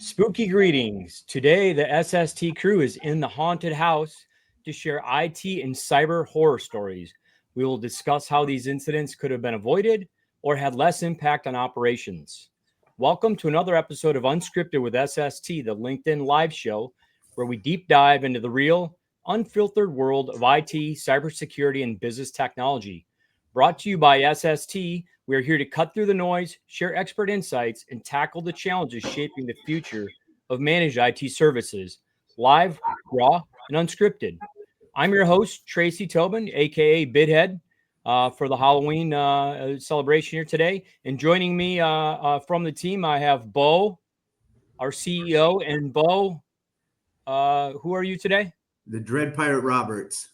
Spooky greetings. Today, the SST crew is in the haunted house to share IT and cyber horror stories. We will discuss how these incidents could have been avoided or had less impact on operations. Welcome to another episode of Unscripted with SST, the LinkedIn live show, where we deep dive into the real, unfiltered world of IT, cybersecurity, and business technology. Brought to you by SST, we are here to cut through the noise, share expert insights, and tackle the challenges shaping the future of managed IT services, live, raw, and unscripted. I'm your host, Tracy Tobin, aka Bidhead, for the Halloween celebration here today. And joining me from the team, I have Bo, our CEO, and Bo. Who are you today? The Dread Pirate Roberts.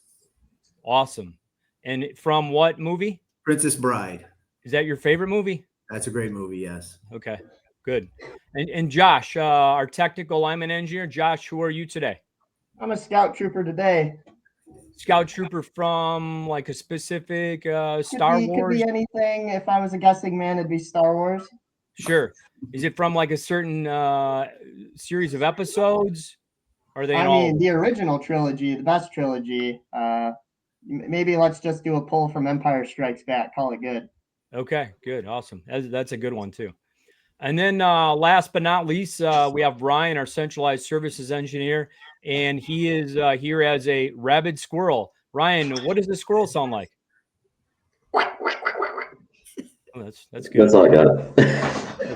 Awesome. And from what movie? Princess Bride. Is that your favorite movie? That's a great movie, yes. Okay, good. And Josh, our technical lineman engineer. Josh, who are you today? I'm a scout trooper today. Scout trooper from like a specific Star Wars? Could be anything. If I was a guessing man, it'd be Star Wars. Sure. Is it from like a certain series of episodes? Are they mean, the original trilogy, the best trilogy. Maybe let's just do a pull from Empire Strikes Back. Call it good. Okay, good. Awesome. That's a good one too. And then last but not least, we have Ryan, our centralized services engineer, and he is here as a rabid squirrel. Ryan, what does the squirrel sound like? Oh, that's good. That's all I got.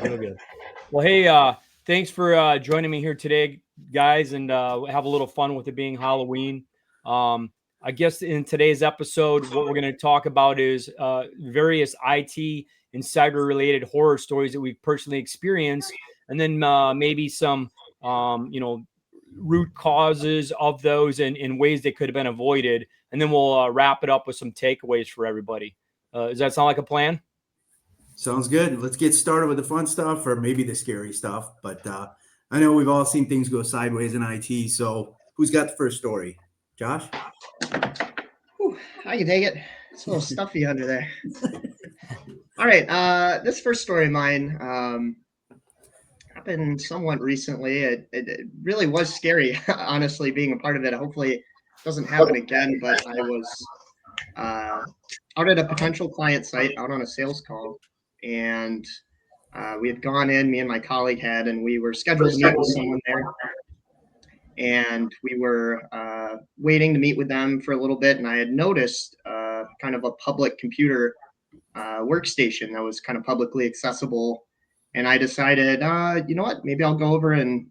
Real good. Well, hey, thanks for joining me here today, guys, and have a little fun with it being Halloween. I guess in today's episode, what we're going to talk about is various IT and cyber-related horror stories that we've personally experienced, and then maybe some, root causes of those and ways they could have been avoided. And then we'll wrap it up with some takeaways for everybody. Does that sound like a plan? Sounds good. Let's get started with the fun stuff, or maybe the scary stuff. But I know we've all seen things go sideways in IT. So who's got the first story? Josh? I can take it. It's a little stuffy under there. All right. This first story of mine happened somewhat recently. It really was scary, honestly, being a part of it. Hopefully it doesn't happen again, but I was out at a potential client site, out on a sales call, and we had gone in, me and my colleague had, and we were scheduled to meet with someone there. And we were waiting to meet with them for a little bit, and I had noticed kind of a public computer workstation that was kind of publicly accessible. And I decided, you know what, maybe I'll go over and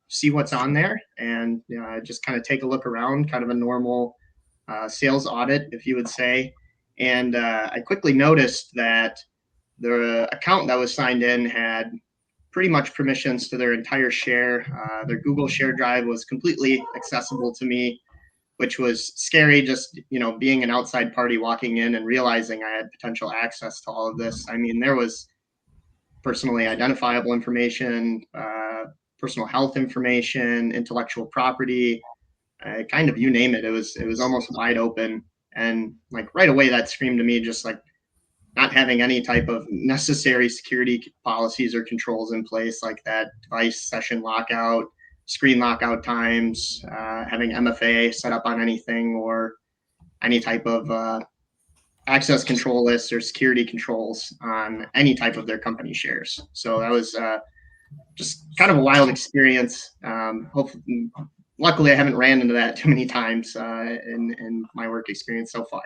see what's on there and just kind of take a look around, kind of a normal sales audit, if you would say. And I quickly noticed that the account that was signed in had pretty much permissions to their entire share. Their Google Share Drive was completely accessible to me, which was scary, just, being an outside party walking in and realizing I had potential access to all of this. I mean, there was personally identifiable information, personal health information, intellectual property, kind of you name it. It was almost wide open. And like right away that screamed to me, just like not having any type of necessary security policies or controls in place, like that device session lockout, screen lockout times, having MFA set up on anything, or any type of access control lists or security controls on any type of their company shares. So that was just kind of a wild experience. Hopefully, luckily, I haven't ran into that too many times in my work experience so far.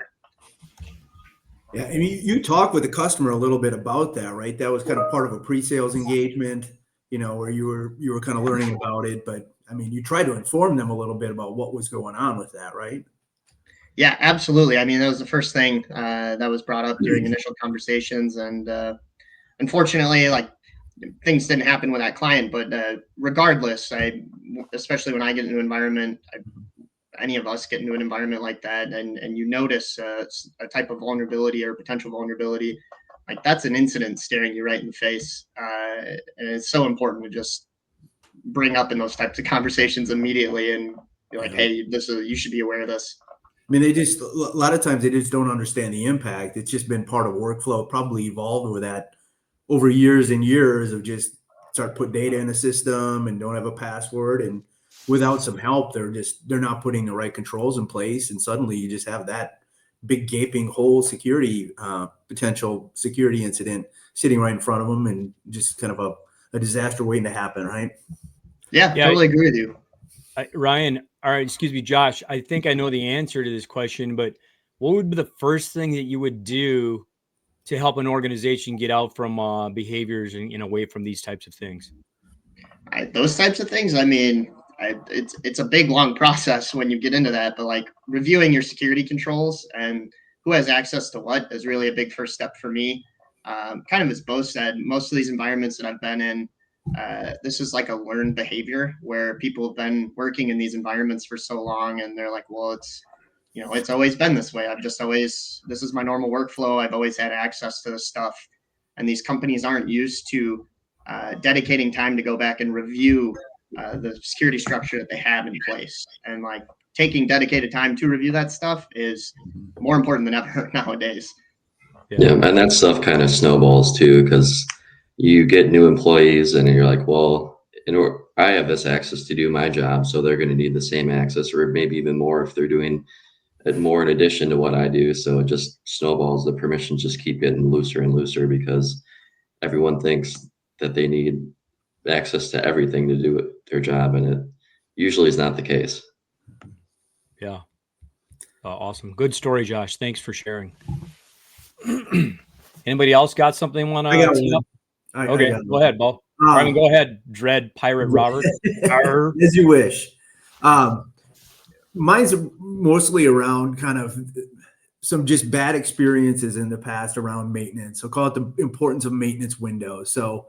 Yeah, I mean, you talked with the customer a little bit about that, right? That was kind of part of a pre-sales engagement, where you were kind of learning about it. But I mean, you tried to inform them a little bit about what was going on with that, right? Yeah, absolutely. I mean, that was the first thing that was brought up during initial conversations, and unfortunately, like, things didn't happen with that client. But regardless, especially when I get into an environment, any of us get into an environment like that, and you notice a type of vulnerability or potential vulnerability, like that's an incident staring you right in the face. And it's so important to just bring up in those types of conversations immediately and be like, hey, you should be aware of this. I mean, a lot of times they just don't understand the impact. It's just been part of workflow, probably evolved with that over years and years of just start put data in the system and don't have a password, and without some help, they're not putting the right controls in place, and suddenly you just have that big gaping hole potential security incident sitting right in front of them, and just kind of a disaster waiting to happen, right? Yeah, totally agree with you. Ryan, all right, excuse me, Josh, I think I know the answer to this question, but what would be the first thing that you would do to help an organization get out from behaviors and away from these types of things? Those types of things, I mean, it's a big, long process when you get into that, but like reviewing your security controls and who has access to what is really a big first step for me. Kind of as Bo said, most of these environments that I've been in, this is like a learned behavior where people have been working in these environments for so long, and they're like, well, it's always been this way. This is my normal workflow. I've always had access to this stuff. And these companies aren't used to dedicating time to go back and review the security structure that they have in place. And like taking dedicated time to review that stuff is more important than ever nowadays. Yeah, and that stuff kind of snowballs too, because you get new employees and you're like, well, I have this access to do my job, so they're going to need the same access, or maybe even more if they're doing it more in addition to what I do. So it just snowballs. The permissions just keep getting looser and looser because everyone thinks that they need access to everything to do their job, and it usually is not the case. Yeah. Awesome. Good story, Josh. Thanks for sharing. Anybody else got something want to tee up? Okay, go ahead, Bo. Go ahead, Dread Pirate Robert. As you wish. Mine's mostly around kind of some just bad experiences in the past around maintenance. So call it the importance of maintenance windows. So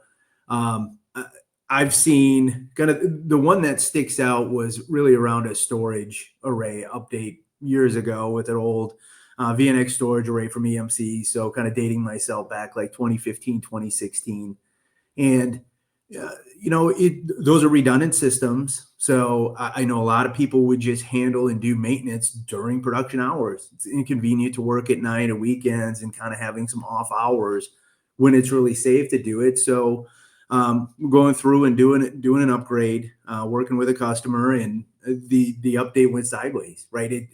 I've seen kind of the one that sticks out was really around a storage array update years ago with an old VNX storage array from EMC. So kind of dating myself back like 2015, 2016. And those are redundant systems. So I know a lot of people would just handle and do maintenance during production hours. It's inconvenient to work at night or weekends and kind of having some off hours when it's really safe to do it. So going through and doing an upgrade, working with a customer, and the update went sideways, right?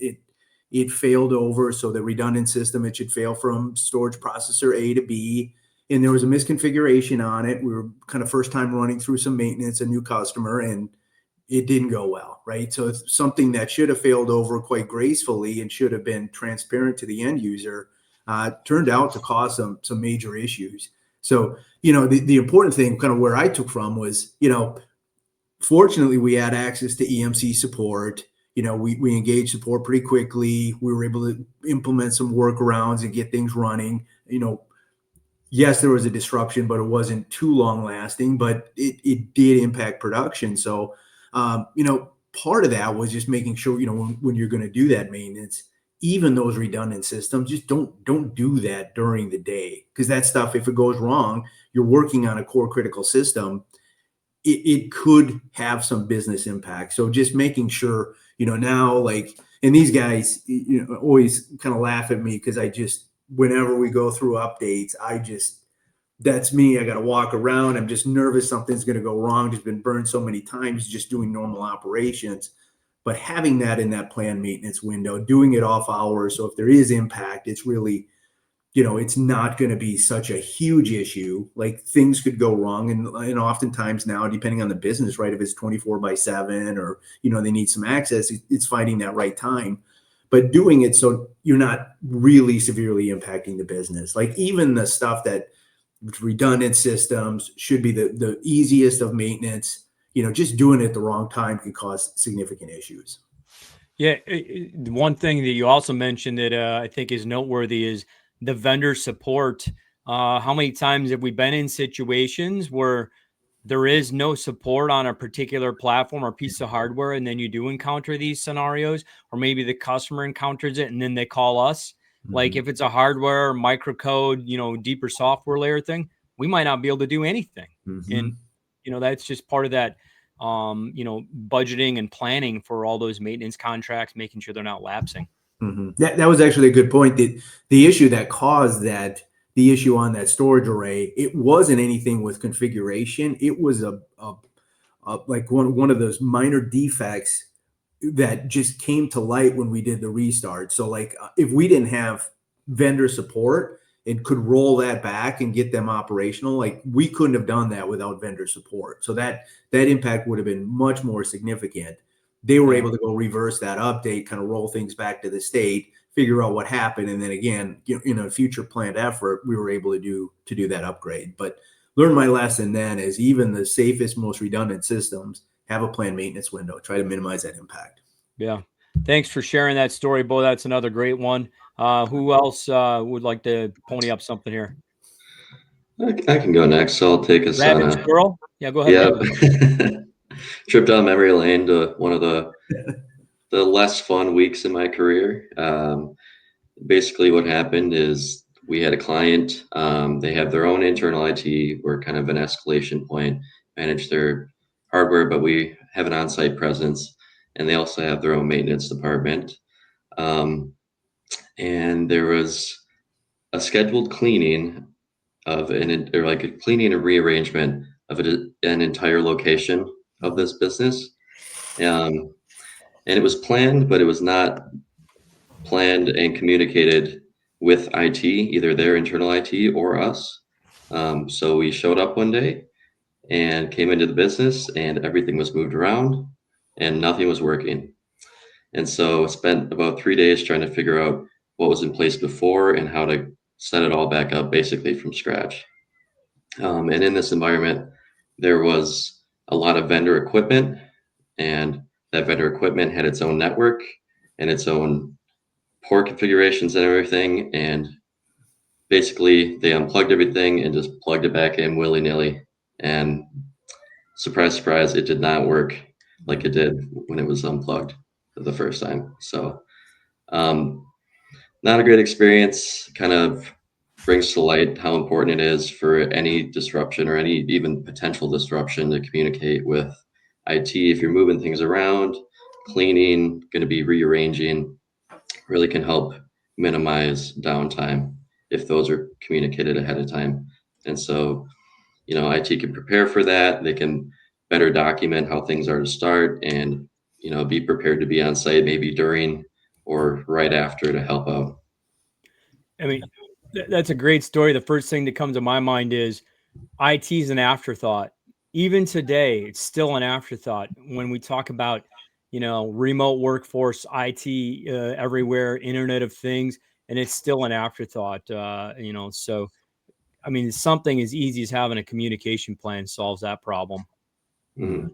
It failed over. So the redundant system, it should fail from storage processor A to B. And there was a misconfiguration on it. We were kind of first time running through some maintenance, a new customer, and it didn't go well, right? So it's something that should have failed over quite gracefully and should have been transparent to the end user, turned out to cause some major issues. So, the important thing kind of where I took from was, fortunately we had access to EMC support. We engaged support pretty quickly. We were able to implement some workarounds and get things running. Yes, there was a disruption, but it wasn't too long lasting, but it did impact production. So, part of that was just making sure, when you're going to do that maintenance, even those redundant systems, just don't do that during the day. Because that stuff, if it goes wrong, you're working on a core critical system, it could have some business impact. So just making sure, now and these guys, always kind of laugh at me because whenever we go through updates, that's me. I got to walk around. I'm just nervous something's going to go wrong. Just been burned so many times just doing normal operations. But having that in that planned maintenance window, doing it off hours. So if there is impact, it's really, it's not going to be such a huge issue. Like things could go wrong. And oftentimes now, depending on the business, right, if it's 24/7 or, they need some access, it's finding that right time. But doing it so you're not really severely impacting the business. Like even the stuff that redundant systems should be the easiest of maintenance, just doing it at the wrong time can cause significant issues. Yeah. One thing that you also mentioned that I think is noteworthy is the vendor support. How many times have we been in situations where there is no support on a particular platform or piece of hardware, and then you do encounter these scenarios, or maybe the customer encounters it and then they call us? Mm-hmm. Like if it's a hardware, microcode, deeper software layer thing, we might not be able to do anything. Mm-hmm. And, that's just part of that, budgeting and planning for all those maintenance contracts, making sure they're not lapsing. Mm-hmm. That was actually a good point. The issue that caused that the issue on that storage array, it wasn't anything with configuration. It was like one of those minor defects that just came to light when we did the restart. So like if we didn't have vendor support and could roll that back and get them operational, like we couldn't have done that without vendor support. So that impact would have been much more significant. They were able to go reverse that update, kind of roll things back to the state, figure out what happened, and then again, in a future planned effort, we were able to do that upgrade. But learn my lesson then is even the safest, most redundant systems have a planned maintenance window. Try to minimize that impact. Yeah. Thanks for sharing that story, Bo. That's another great one. Who else would like to pony up something here? I can go next. So I'll take us on Rabbit a squirrel? Yeah, go ahead. trip down memory lane to one of the less fun weeks in my career. Basically what happened is we had a client, they have their own internal IT. We're kind of an escalation point, manage their hardware, but we have an on-site presence, and they also have their own maintenance department. And there was a scheduled cleaning of a cleaning and rearrangement of an entire location of this business. And it was planned, but it was not planned and communicated with IT, either their internal IT or us. So we showed up one day and came into the business, and everything was moved around and nothing was working. And so spent about 3 days trying to figure out what was in place before and how to set it all back up basically from scratch. And in this environment, there was a lot of vendor equipment, and that vendor equipment had its own network and its own port configurations and everything. And basically they unplugged everything and just plugged it back in willy-nilly. And surprise, surprise, it did not work like it did when it was unplugged the first time. So not a great experience. Kind of brings to light how important it is for any disruption or any even potential disruption to communicate with IT. If you're moving things around, cleaning, going to be rearranging, really can help minimize downtime if those are communicated ahead of time. And so, IT can prepare for that. They can better document how things are to start and, be prepared to be on site maybe during or right after to help out. I mean, that's a great story. The first thing that comes to my mind is IT is an afterthought. Even today, it's still an afterthought when we talk about, remote workforce, IT everywhere, Internet of Things, and it's still an afterthought. So, I mean, something as easy as having a communication plan solves that problem. Mm-hmm.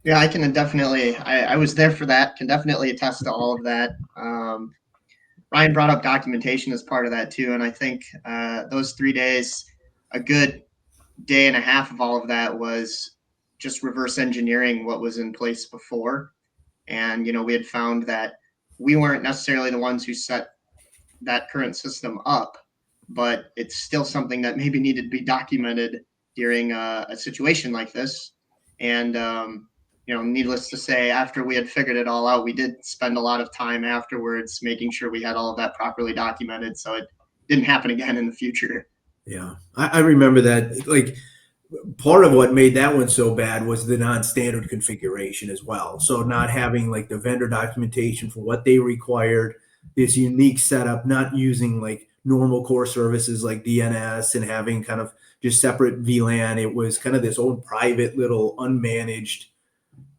Yeah, I can definitely, I was there for that, can definitely attest to all of that. Ryan brought up documentation as part of that too. And I think those 3 days, a good day and a half of all of that was just reverse engineering what was in place before. And, we had found that we weren't necessarily the ones who set that current system up, but it's still something that maybe needed to be documented during a situation like this. And, needless to say, after we had figured it all out, we did spend a lot of time afterwards making sure we had all of that properly documented so it didn't happen again in the future. Yeah, I remember that. Like, part of what made that one so bad was the non-standard configuration as well. So not having like the vendor documentation for what they required, this unique setup, not using like normal core services like DNS and having kind of just separate VLAN. It was kind of this own private little unmanaged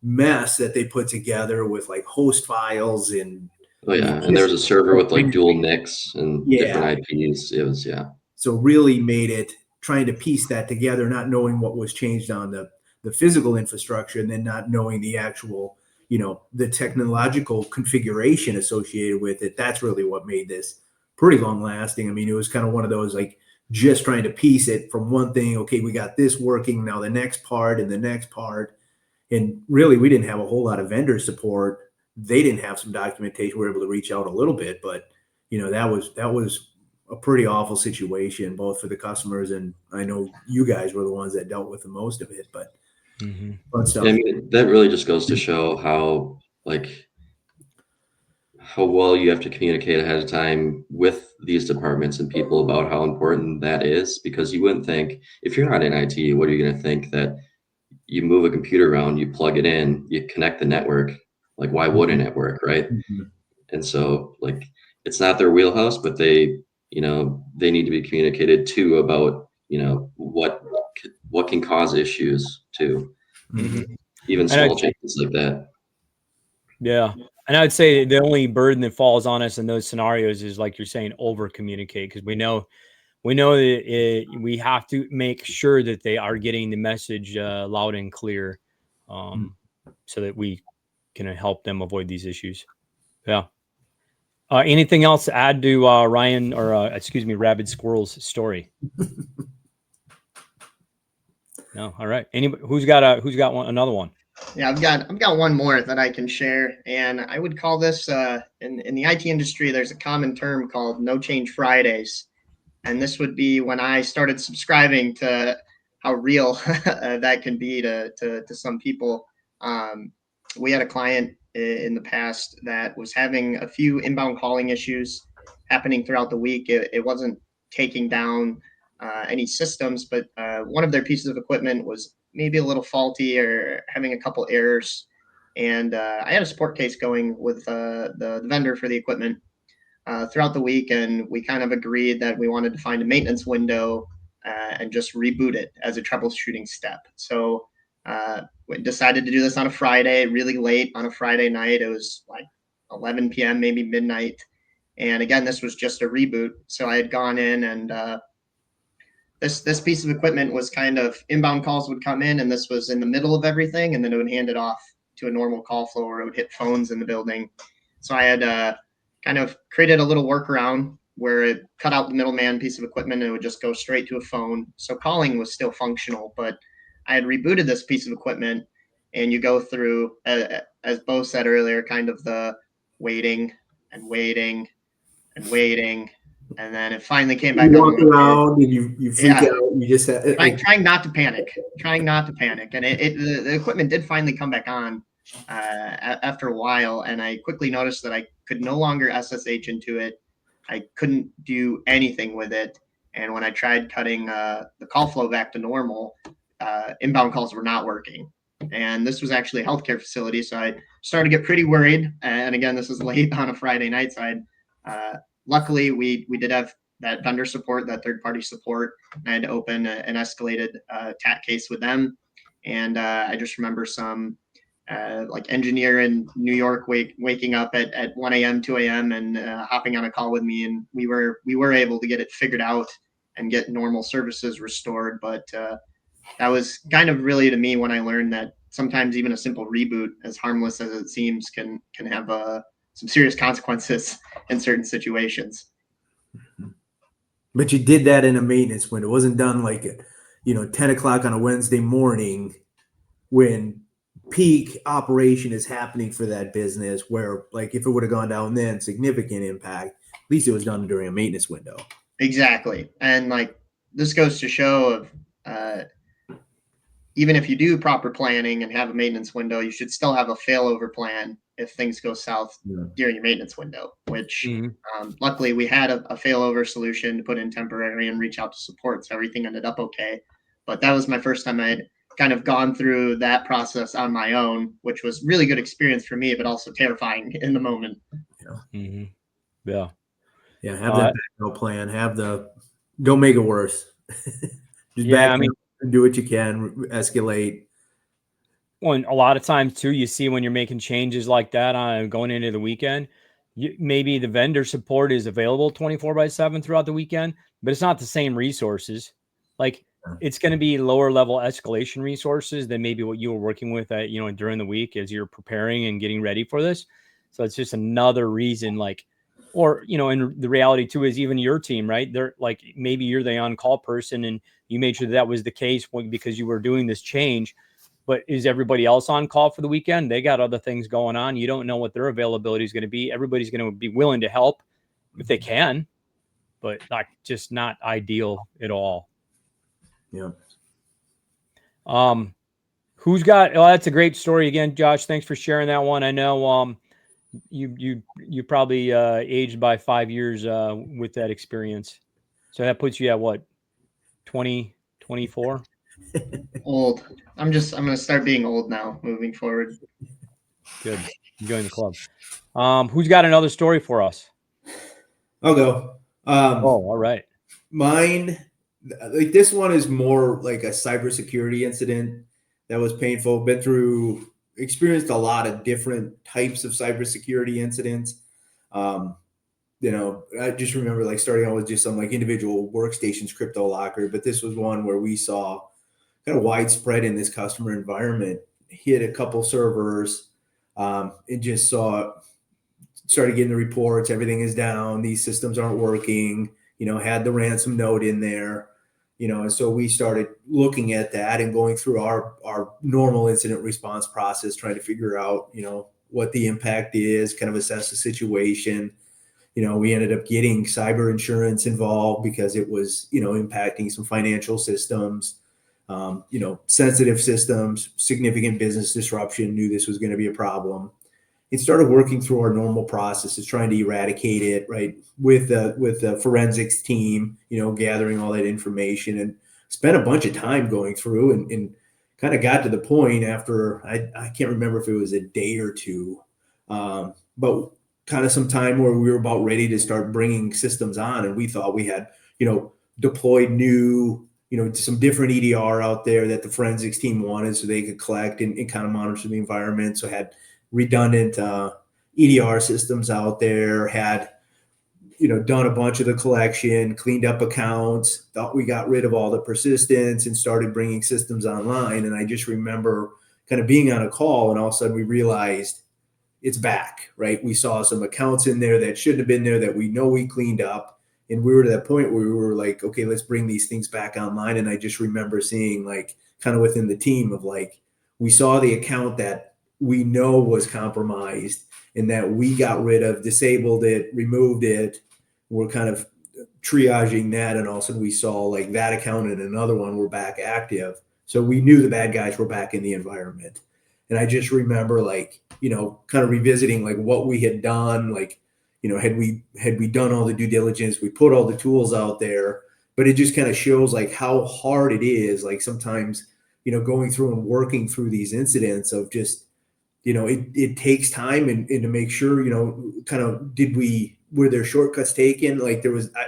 mess that they put together with like host files and and there was a server with like dual NICs and different IPs. It was so really made it trying to piece that together, not knowing what was changed on the physical infrastructure, and then not knowing the actual, the technological configuration associated with it. That's really what made this pretty long lasting. I mean, it was kind of one of those, like, just trying to piece it from one thing. Okay, we got this working, now the next part and the next part. And really, we didn't have a whole lot of vendor support. They didn't have some documentation. We were able to reach out a little bit, but that was a pretty awful situation, both for the customers, and I know you guys were the ones that dealt with the most of it. But fun stuff. I mean, that really just goes to show how how well you have to communicate ahead of time with these departments and people about how important that is, because you wouldn't think, if you're not in IT, what are you going to think that you move a computer around, you plug it in, you connect the network? Like, why wouldn't it work, right? And so, like, it's not their wheelhouse, but they need to be communicated to about, what can cause issues too. Even small changes like that. Yeah. And I'd say the only burden that falls on us in those scenarios is, like you're saying, over communicate, because we know that we have to make sure that they are getting the message loud and clear, so that we can help them avoid these issues. Yeah. Anything else to add to Ryan, or excuse me, Rabid Squirrel's story? No. All right. Anybody who's got another one? Yeah, I've got one more that I can share, and I would call this in the IT industry. There's a common term called No Change Fridays, and this would be when I started subscribing to how real that can be to some people. We had a client in the past that was having a few inbound calling issues happening throughout the week. It wasn't taking down any systems, but one of their pieces of equipment was maybe a little faulty or having a couple errors. And I had a support case going with the vendor for the equipment throughout the week, and we kind of agreed that we wanted to find a maintenance window and just reboot it as a troubleshooting step. So we decided to do this on a Friday, really late on a Friday night. It was like 11 p.m., maybe midnight. And again, this was just a reboot. So I had gone in, and this piece of equipment was kind of inbound calls would come in, and this was in the middle of everything, and then it would hand it off to a normal call flow where it would hit phones in the building. So I had kind of created a little workaround where it cut out the middleman piece of equipment and it would just go straight to a phone. So calling was still functional, but I had rebooted this piece of equipment, and you go through, as Bo said earlier, kind of the waiting and waiting and waiting. And then it finally came back You on. walk around and you freak out. You just trying not to panic, and the equipment did finally come back on after a while, and I quickly noticed that I could no longer SSH into it. I couldn't do anything with it, and when I tried cutting the call flow back to normal, inbound calls were not working. And this was actually a healthcare facility, so I started to get pretty worried. And again, this is late on a Friday night, so luckily we did have that vendor support, that third-party support. I had to open an escalated TAT case with them. And I just remember some like engineer in New York waking up at 1 a.m., 2 a.m. and hopping on a call with me. And we were able to get it figured out and get normal services restored. But that was kind of really, to me, when I learned that sometimes even a simple reboot, as harmless as it seems, can have some serious consequences in certain situations. But you did that in a maintenance window. It wasn't done like 10 o'clock on a Wednesday morning when peak operation is happening for that business, where, like, if it would have gone down then, significant impact. At least it was done during a maintenance window. Exactly. And like, this goes to show of even if you do proper planning and have a maintenance window, you should still have a failover plan if things go south during your maintenance window, which luckily we had a failover solution to put in temporary and reach out to support. So everything ended up okay. But that was my first time I'd kind of gone through that process on my own, which was really good experience for me, but also terrifying in the moment. Yeah. Have that backup plan. Don't make it worse. Just back up, do what you can, escalate. Well, a lot of times too, you see when you're making changes like that on going into the weekend, maybe the vendor support is available 24/7 throughout the weekend, but it's not the same resources. Like, it's going to be lower level escalation resources than maybe what you were working with during the week as you're preparing and getting ready for this. So it's just another reason, like, or, and the reality too is even your team, right? They're like, maybe you're the on-call person and you made sure that was the case because you were doing this change. But is everybody else on call for the weekend? They got other things going on. You don't know what their availability is going to be. Everybody's going to be willing to help if they can, but not ideal at all. Yeah. Who's got? Oh, that's a great story again, Josh. Thanks for sharing that one. I know You probably aged by 5 years with that experience. So that puts you at what, 20, 24? Old. I'm gonna start being old now moving forward. Good. Join the club. Who's got another story for us? I'll go. All right. Mine, like this one is more like a cybersecurity incident that was painful. Experienced a lot of different types of cybersecurity incidents. I just remember like starting out with just some like individual workstations crypto locker, but this was one where we saw kind of widespread in this customer environment, hit a couple servers, and just started getting the reports, everything is down, these systems aren't working, had the ransom note in there, and so we started looking at that and going through our normal incident response process, trying to figure out, what the impact is, kind of assess the situation. We ended up getting cyber insurance involved because it was, impacting some financial systems, sensitive systems, significant business disruption, knew this was going to be a problem. It started working through our normal processes, trying to eradicate it, right, with the forensics team, gathering all that information, and spent a bunch of time going through and kind of got to the point after, I can't remember if it was a day or two, but kind of some time where we were about ready to start bringing systems on, and we thought we had, deployed new, some different EDR out there that the forensics team wanted so they could collect and kind of monitor the environment. So had redundant EDR systems out there, had done a bunch of the collection, cleaned up accounts, thought we got rid of all the persistence and started bringing systems online. And I just remember kind of being on a call, and all of a sudden we realized it's back, right? We saw some accounts in there that shouldn't have been there that we know we cleaned up. And we were to that point where we were like, okay, let's bring these things back online. And I just remember seeing like kind of within the team of like, we saw the account that we know was compromised and that we got rid of, disabled it, removed it. We're kind of triaging that. And all of a sudden we saw like that account and another one were back active. So we knew the bad guys were back in the environment. And I just remember like, kind of revisiting like what we had done, like, had we done all the due diligence, we put all the tools out there, but it just kind of shows like how hard it is. Like sometimes, going through and working through these incidents of just, it takes time and to make sure, kind of were there shortcuts taken? Like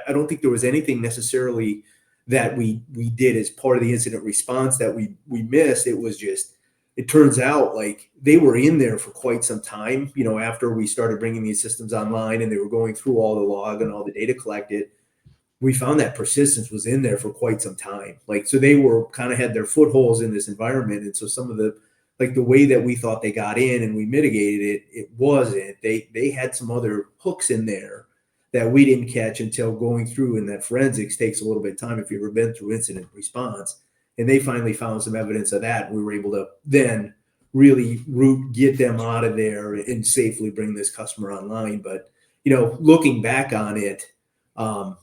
I don't think there was anything necessarily that we did as part of the incident response that we missed. It was just, it turns out like they were in there for quite some time, after we started bringing these systems online and they were going through all the log and all the data collected. We found that persistence was in there for quite some time. Like, so they were kind of had their footholds in this environment. And so some of the, like the way that we thought they got in and we mitigated it, it wasn't. They had some other hooks in there that we didn't catch until going through, and that forensics takes a little bit of time if you've ever been through incident response. And they finally found some evidence of that. We were able to then really get them out of there and safely bring this customer online. But, looking back on it, a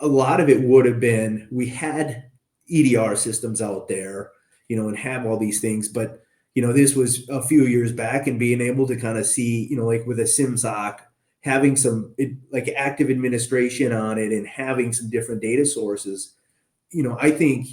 lot of it would have been, we had EDR systems out there, and have all these things. But, this was a few years back, and being able to kind of see, like with a SIMSOC, having some like active administration on it and having some different data sources, I think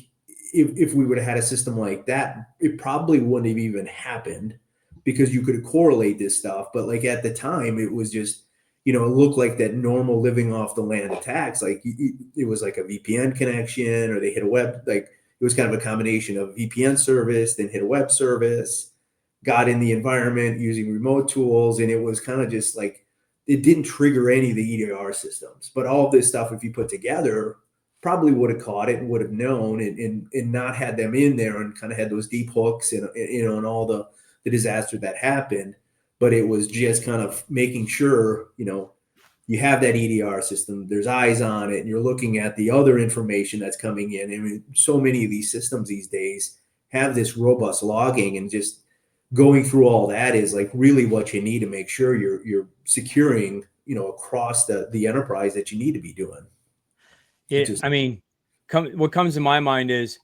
if we would have had a system like that, it probably wouldn't have even happened because you could correlate this stuff. But like at the time, it was just, it looked like that normal living off the land attacks. Like it was like a VPN connection, or they hit a web, like it was kind of a combination of VPN service, then hit a web service, got in the environment using remote tools. And it was kind of just like, it didn't trigger any of the EDR systems, but all of this stuff, if you put together, probably would have caught it and would have known and not had them in there and kind of had those deep hooks and, and all the disaster that happened. But it was just kind of making sure, you have that EDR system, there's eyes on it, and you're looking at the other information that's coming in. I mean, so many of these systems these days have this robust logging, and just going through all that is like really what you need to make sure you're securing, across the enterprise that you need to be doing. What comes to my mind is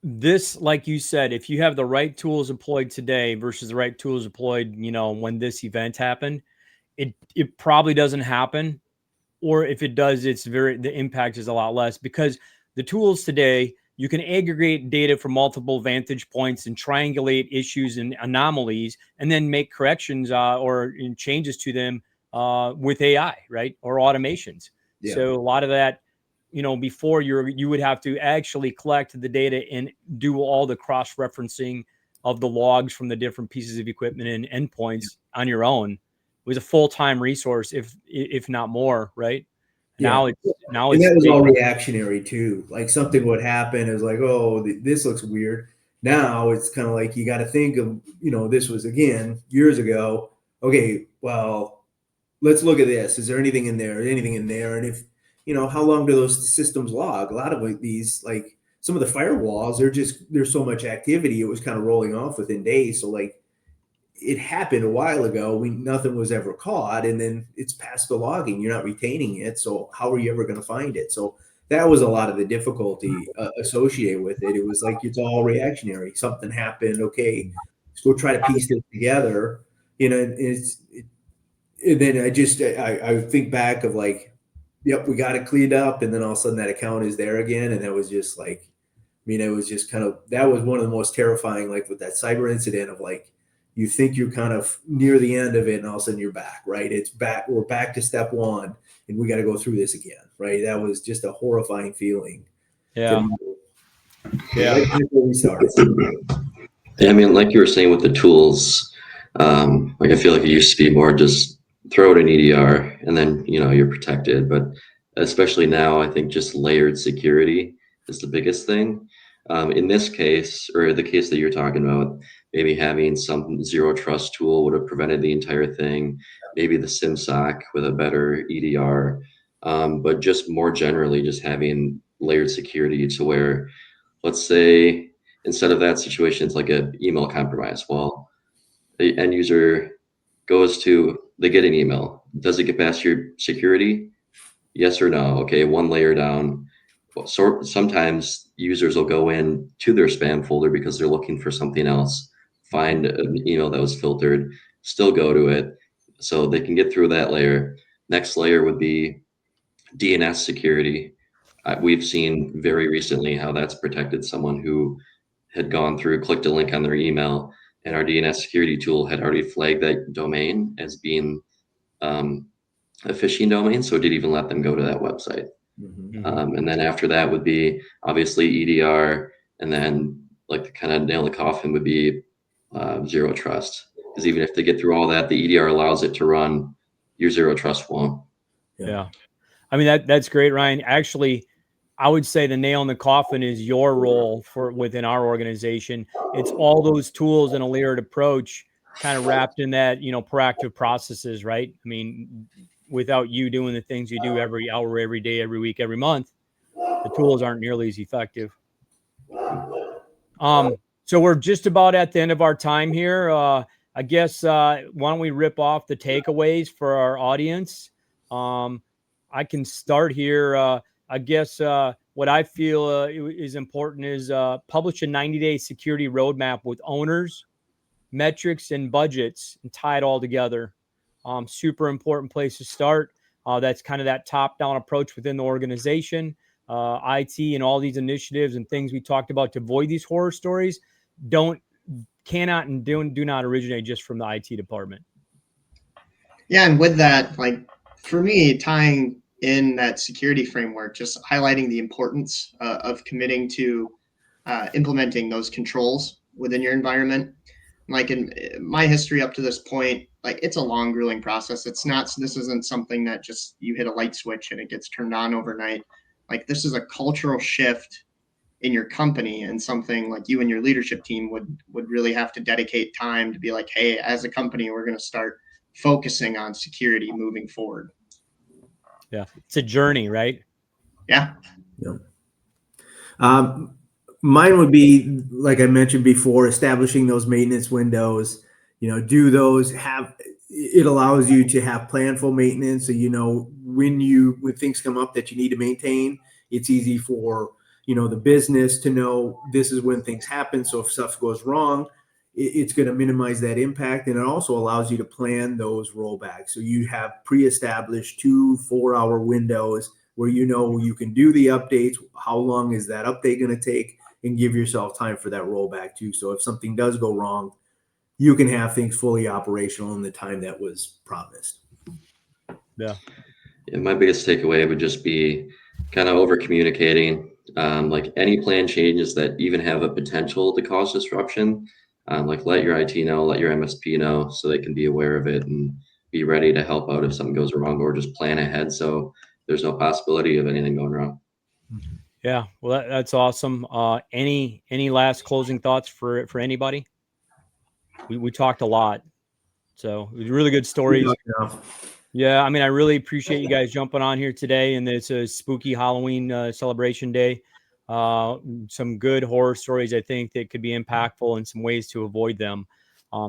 this, like you said, if you have the right tools employed today versus the right tools employed, when this event happened, it probably doesn't happen. Or if it does, the impact is a lot less, because the tools today, you can aggregate data from multiple vantage points and triangulate issues and anomalies, and then make corrections or changes to them with AI, right? Or automations. Yeah. So a lot of that, before you would have to actually collect the data and do all the cross-referencing of the logs from the different pieces of equipment and endpoints on your own. It was a full-time resource, if not more, right? Yeah. Now And it's that was all reactionary too. Like something would happen, it was like, oh, this looks weird. Now it's kind of like you got to think of, this was again years ago. Okay, well, let's look at this. Is there anything in there? Anything in there? And if how long do those systems log? A lot of these, like some of the firewalls, there's so much activity. It was kind of rolling off within days. So like it happened a while ago. Nothing was ever caught, and then it's past the logging. You're not retaining it, so how are you ever going to find it? So that was a lot of the difficulty associated with it. It was like it's all reactionary. Something happened. Okay, let's go try to piece this together. And then I think back of like, yep, we got it cleaned up, and then all of a sudden that account is there again, and that was just like, it was just that was one of the most terrifying, like with that cyber incident of like, you think you're kind of near the end of it, and all of a sudden you're back, right? It's back. We're back to step one, and we got to go through this again, right? That was just a horrifying feeling. Yeah. Yeah. Right before we started. Yeah, like you were saying with the tools, like I feel like it used to be more just throw it in EDR and then you're protected. But especially now, I think just layered security is the biggest thing. In this case, or the case that you're talking about, maybe having some zero trust tool would have prevented the entire thing. Maybe the SIMSOC with a better EDR, but just more generally, just having layered security to where, let's say, instead of that situation, it's like an email compromise. Well, the end user they get an email. Does it get past your security? Yes or no? Okay, one layer down. So sometimes users will go in to their spam folder because they're looking for something else, find an email that was filtered, still go to it. So they can get through that layer. Next layer would be DNS security. We've seen very recently how that's protected someone who had gone through, clicked a link on their email, and our DNS security tool had already flagged that domain as being a phishing domain, so it didn't even let them go to that website. And then after that would be obviously EDR, and then like the kind of nail in the coffin would be zero trust, because even if they get through all that, the EDR allows it to run, your zero trust won't. Yeah. That's great, Ryan. Actually, I would say the nail in the coffin is your role within our organization. It's all those tools and a layered approach kind of wrapped in that, proactive processes, right? Without you doing the things you do every hour, every day, every week, every month, the tools aren't nearly as effective. So we're just about at the end of our time here. I guess, why don't we rip off the takeaways for our audience? I can start here. I guess what I feel is important is publish a 90-day security roadmap with owners, metrics, and budgets, and tie it all together. Super important place to start. That's kind of that top-down approach within the organization. IT and all these initiatives and things we talked about to avoid these horror stories cannot and do not originate just from the IT department. Yeah, and with that, like for me, tying in that security framework, just highlighting the importance of committing to implementing those controls within your environment. Like in my history up to this point, like it's a long, grueling process. This isn't something that just you hit a light switch and it gets turned on overnight. Like this is a cultural shift in your company, and something like you and your leadership team would really have to dedicate time to be like, hey, as a company, we're going to start focusing on security moving forward. Yeah, it's a journey, right? Yeah. Mine would be, like I mentioned before, establishing those maintenance windows. Do those, it allows you to have planful maintenance. So when things come up that you need to maintain, it's easy for the business to know this is when things happen. So if stuff goes wrong, it's going to minimize that impact. And it also allows you to plan those rollbacks. So you have pre-established 2 4-hour windows where you can do the updates. How long is that update going to take? And give yourself time for that rollback too. So if something does go wrong, you can have things fully operational in the time that was promised. Yeah. My biggest takeaway would just be kind of over communicating. Like any plan changes that even have a potential to cause disruption, like let your IT know, let your MSP know, so they can be aware of it and be ready to help out if something goes wrong, or just plan ahead so there's no possibility of anything going wrong. Yeah. Well, that's awesome. Any last closing thoughts for anybody? We talked a lot, so it was really good stories. Yeah, I mean, I really appreciate you guys jumping on here today, and it's a spooky Halloween celebration day. Some good horror stories, I think, that could be impactful and some ways to avoid them.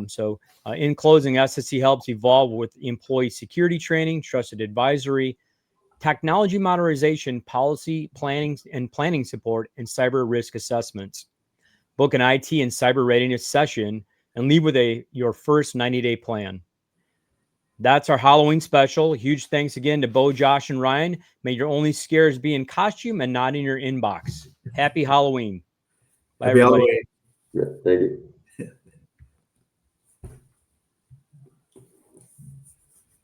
So in closing, SST helps evolve with employee security training, trusted advisory, technology modernization, policy planning and planning support, and cyber risk assessments. Book an IT and cyber readiness session and leave with your first 90-day plan. That's our Halloween special. Huge thanks again to Bo, Josh, and Ryan. May your only scares be in costume and not in your inbox. Happy Halloween. Bye, Happy everybody. Halloween. Yeah, thank you.